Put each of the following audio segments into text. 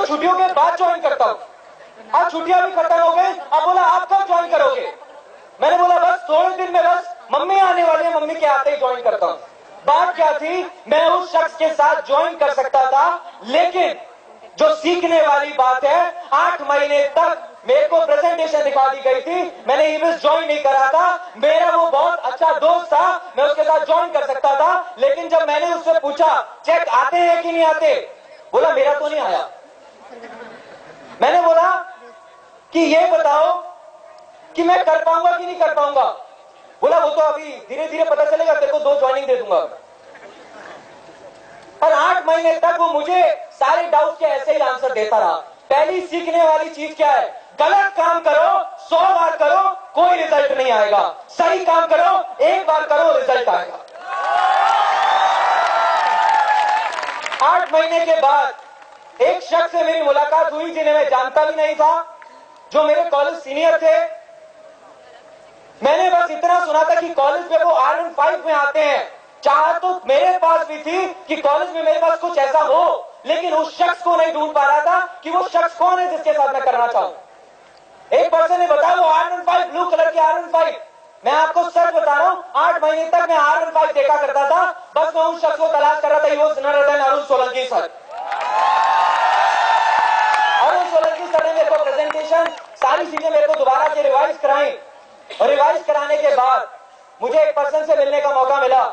छुट्टियों के बाद ज्वाइन करता हूँ। अब छुट्टियां भी खत्म हो गई, अब बोला आप कब ज्वाइन करोगे? मैंने बोला बस थोड़े दिन में, बस मम्मी आने वाली है, मम्मी के आते ही ज्वाइन करता हूँ। बात क्या थी, मैं उस शख्स के साथ ज्वाइन कर सकता था, लेकिन जो सीखने वाली बात है, 8 महीने तक मेरे को प्रेजेंटेशन दिखा दी गई थी, मैंने ईवीएस ज्वाइन नहीं करा था। मेरा वो बहुत अच्छा दोस्त था, मैं उसके साथ ज्वाइन कर सकता था, लेकिन जब मैंने उससे पूछा चेक आते हैं कि नहीं आते, बोला मेरा तो नहीं आया। मैंने बोला कि ये बताओ कि मैं कर पाऊंगा कि नहीं कर पाऊंगा? बोला वो तो अभी धीरे धीरे पता चलेगा, तेरे को 2 ज्वाइनिंग दे दूंगा। और 8 महीने तक वो मुझे सारे डाउट के ऐसे ही आंसर देता रहा। पहली सीखने वाली चीज क्या है? गलत काम करो 100 बार करो, कोई रिजल्ट नहीं आएगा। सही काम करो, एक बार करो, रिजल्ट आएगा। 8 महीने के बाद एक शख्स से मेरी मुलाकात हुई जिन्हें मैं जानता भी नहीं था, जो मेरे कॉलेज सीनियर थे। मैंने बस इतना सुना था कि कॉलेज में वो आयरन 5 में आते हैं। चाह तो मेरे पास भी थी कि कॉलेज में मेरे पास कुछ ऐसा हो, लेकिन उस शख्स को नहीं ढूंढ पा रहा था कि वो शख्स कौन है जिसके साथ मैं करना चाहूं। एक पर्सन ने बताया वो आयरन 5, ब्लू कलर की आयरन 5। मैं आपको सच बता रहा हूं, 8 महीने तक मैं आयरन 5 देखा करता था, बस मैं उस शख्स को तलाश कर रहा था। वो अरुण सोलंकी सर। अरुण सोलंकी सर ने मेरे को प्रेजेंटेशन, सारी चीजें मेरे को दोबारा से रिवाइज कराई, और रिवाइज कराने के बाद मुझे एक पर्सन से मिलने का मौका मिला।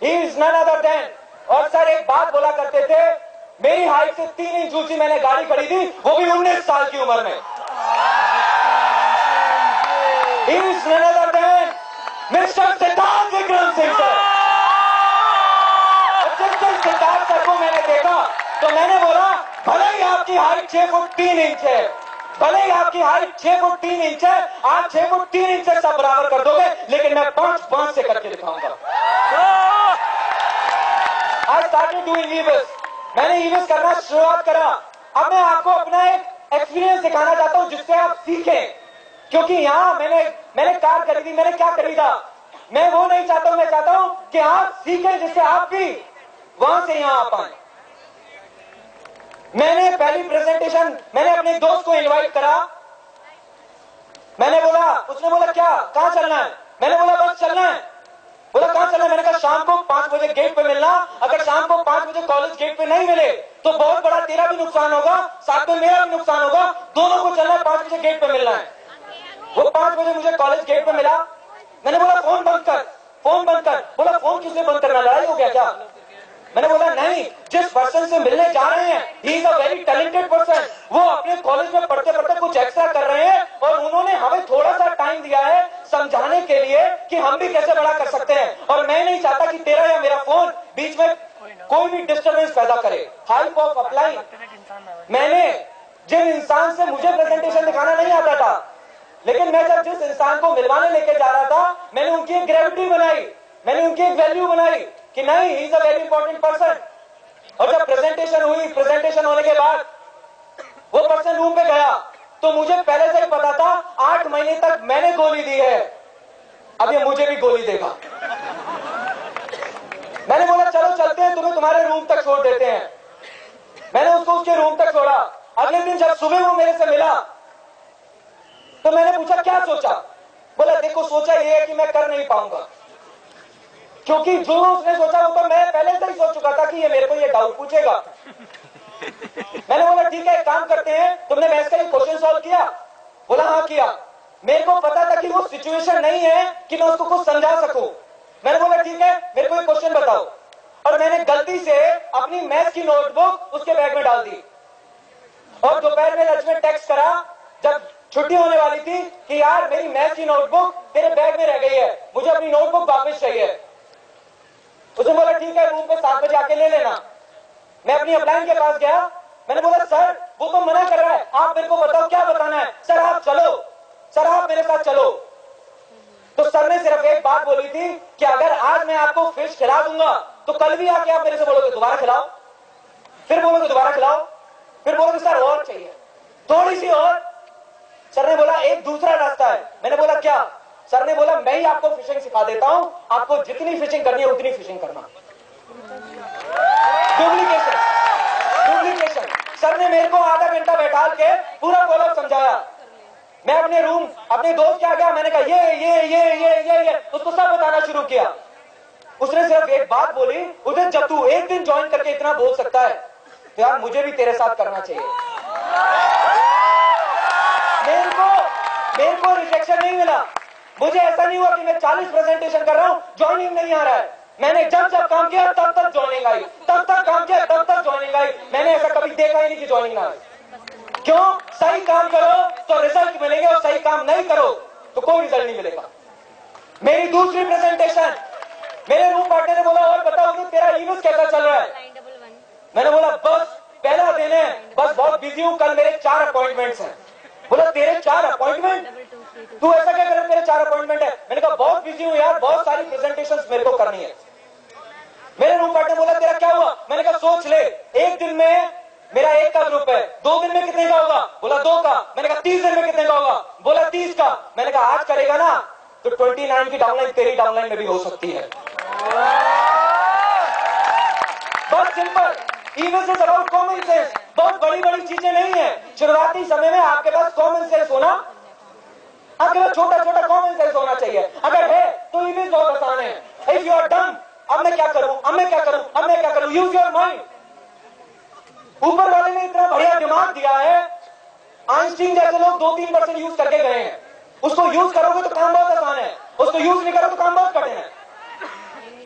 He is none other than, और सर एक बात बोला करते थे, मेरी हाइट से 3 इंच ऊंची मैंने गाड़ी खरीदी, वो भी 19 साल की उम्र में। He is none other than mister Siddharth Vikram Singh sir. जब सिद्धार्थ सर को मैंने देखा तो मैंने बोला, भले ही आपकी हाइट 6 फुट 3 इंच है, भले ही आपकी हाइट 6 फुट 3 इंच है, आप 6 फुट 3 इंच से सब बराबर कर दोगे, लेकिन मैं 5 से करके दिखाऊंगा। I started doing EVIS। मैंने EVIS करना शुरुआत करा। अब मैं आपको अपना एक एक्सपीरियंस दिखाना चाहता हूं जिससे आप सीखें, क्योंकि यहां मैंने कार खरीदी, मैंने क्या खरीदा, मैं वो नहीं चाहता हूं। मैं चाहता हूं कि आप सीखें जिससे आप भी वहां से यहां आ पाए। मैंने पहली प्रेजेंटेशन, मैंने अपने दोस्त को इनवाइट करा। मैंने बोला, उसने बोला क्या, कहां चलना है? मैंने बोला बस चलना है। बोला कहां चलना है? मैंने कहा शाम को 5 बजे गेट पे मिलना। अगर शाम को 5 बजे कॉलेज गेट पे नहीं मिले तो बहुत बड़ा तेरा भी नुकसान होगा, साथ में मेरा भी नुकसान होगा, दोनों को चलना है, 5 बजे गेट पे मिलना है। वो 5 बजे मुझे कॉलेज गेट पे मिला। मैंने बोला फोन बंद कर, फोन बंद कर। बोला फोन किसने बंद करना, लड़ाई हो गया क्या? मैंने बोला नहीं, जिस पर्सन से मिलने जा रहे हैं, he is a very talented person. वो अपने कॉलेज में पढ़ते पढ़ते कुछ एक्स्ट्रा कर रहे हैं, और उन्होंने हमें थोड़ा सा टाइम दिया है समझाने के लिए कि हम भी कैसे बड़ा कर सकते हैं। और मैं नहीं चाहता कि तेरा या मेरा फोन बीच में कोई भी डिस्टर्बेंस पैदा करे। Hype of apply. मैंने जिन इंसान से, मुझे प्रेजेंटेशन दिखाना नहीं आता था, लेकिन मैं जब जिस इंसान को मिलवाने लेके जा रहा था, मैंने उनकी एक ग्रेविटी बनाई, मैंने उनकी एक वैल्यू बनाई कि नहीं, he is a very important person. और जब प्रेजेंटेशन हुई, प्रेजेंटेशन होने के बाद वो पर्सन रूम पे गया, तो मुझे पहले से ही पता था 8 महीने तक मैंने गोली दी है, अब ये मुझे भी गोली देगा। मैंने बोला चलो चलते हैं, तुम्हें तुम्हारे रूम तक छोड़ देते हैं। मैंने उसको उसके रूम तक छोड़ा। अगले दिन जब सुबह वो मेरे से मिला तो मैंने पूछा क्या सोचा? बोला देखो सोचा ये है कि मैं कर नहीं पाऊंगा, क्योंकि जो उसने सोचा वो तो मैं पहले से ही सोच चुका था कि ये मेरे को ये डाउट पूछेगा। मैंने बोला ठीक है, एक काम करते हैं, तुमने मैथ्स का ये क्वेश्चन सॉल्व किया? बोला हाँ किया। मेरे को पता था कि वो सिचुएशन नहीं है कि मैं उसको कुछ समझा सकूं। मैंने बोला ठीक है, मेरे को एक क्वेश्चन बताओ, और मैंने गलती से अपनी मैथ्स की नोटबुक उसके बैग में डाल दी। और दोपहर में लंच में टेक्स्ट करा जब छुट्टी होने वाली थी कि यार मेरी मैथ्स की नोटबुक तेरे बैग में रह गई है, मुझे अपनी नोटबुक वापस चाहिए। उसने बोला ठीक है, रूम पे 7 बजे आके ले लेना। मैं अपनी अपलाइन के पास गया। मैंने बोला सर वो तो मना कर रहा है, आप मेरे को बताओ क्या बताना है। सर आप चलो, सर आप मेरे साथ चलो। तो सर ने सिर्फ एक बात बोली थी कि अगर आज मैं आपको फिश खिला दूंगा तो कल भी आके आप मेरे से बोलोगे दोबारा खिलाओ, फिर बोलोगे दोबारा खिलाओ, फिर बोलोगे सर और चाहिए, थोड़ी सी और। सर ने बोला एक दूसरा रास्ता है। मैंने बोला क्या? सर ने बोला मैं ही आपको फिशिंग सिखा देता हूं, आपको जितनी फिशिंग करनी है उतनी फिशिंग करना। Duplication, duplication. सर ने मेरे को आधा घंटा बैठा के पूरा फॉलोअप समझाया। मैं अपने रूम अपने दोस्त के आ गया, मैंने कहा ये उसको सब बताना शुरू किया। उसने सिर्फ एक बात बोली, उधर जब तू एक दिन ज्वाइन करके इतना बोल सकता है तो यार मुझे भी तेरे साथ करना चाहिए। मेरे को रिजेक्शन नहीं मिला। मुझे ऐसा नहीं हुआ कि मैं 40 प्रेजेंटेशन कर रहा हूं, ज्वाइनिंग नहीं आ रहा है। मैंने जब जब काम किया तब तक ज्वाइनिंग आई, तब तक काम किया तब तक ज्वाइनिंग आई। मैंने ऐसा कभी देखा ही नहीं कि ज्वाइनिंग ना आए। क्यों? सही काम करो तो रिजल्ट मिलेंगे और सही काम नहीं करो तो कोई रिजल्ट नहीं मिलेगा। मेरी दूसरी प्रेजेंटेशन, मेरे रूम पार्टनर ने बोला और बताओ कि तेरा इवेंट कैसा चल रहा है। मैंने बोला बस पहला दिन है, बस बहुत बिजी हूं, कल मेरे 4 अपॉइंटमेंट्स हैं। बोला तेरे 4 अपॉइंटमेंट? तू ऐसा क्या करे, तेरे 4 अपॉइंटमेंट है? मैंने कहा बहुत बिजी हूं यार, बहुत सारी प्रेजेंटेशंस मेरे को करनी है। मेरे रूम पार्टनर बोला तेरा क्या हुआ? मैंने कहा सोच ले, एक दिन में मेरा 1 का ग्रुप है, 2 दिन में कितने का होगा? बोला 2 का। मैंने कहा 30 दिन में कितने का होगा? बोला 30 का। मैंने कहा आज करेगा ना तो 29 की डाउनलाइन तेरी डाउनलाइन में भी हो सकती है। बहुत simple, events is about common sense. बहुत बड़ी बड़ी चीजें नहीं है। शुरुआती समय में आपके पास कॉमन सेंस होना, आपके पास छोटा छोटा कॉमन सेंस होना चाहिए। अगर है तो इवेंट्स बहुत आसान है। इफ यू आर डम, अब मैं क्या करूं, अब मैं क्या करूं, अब मैं क्या करूं, यूज योर माइंड। ऊपर वाले ने इतना बढ़िया दिमाग दिया है, आइंस्टीन जैसे लोग 2-3% यूज करके गए हैं। उसको यूज करोगे तो काम बहुत आसान है, उसको यूज नहीं करो तो काम बहुत कठिन है।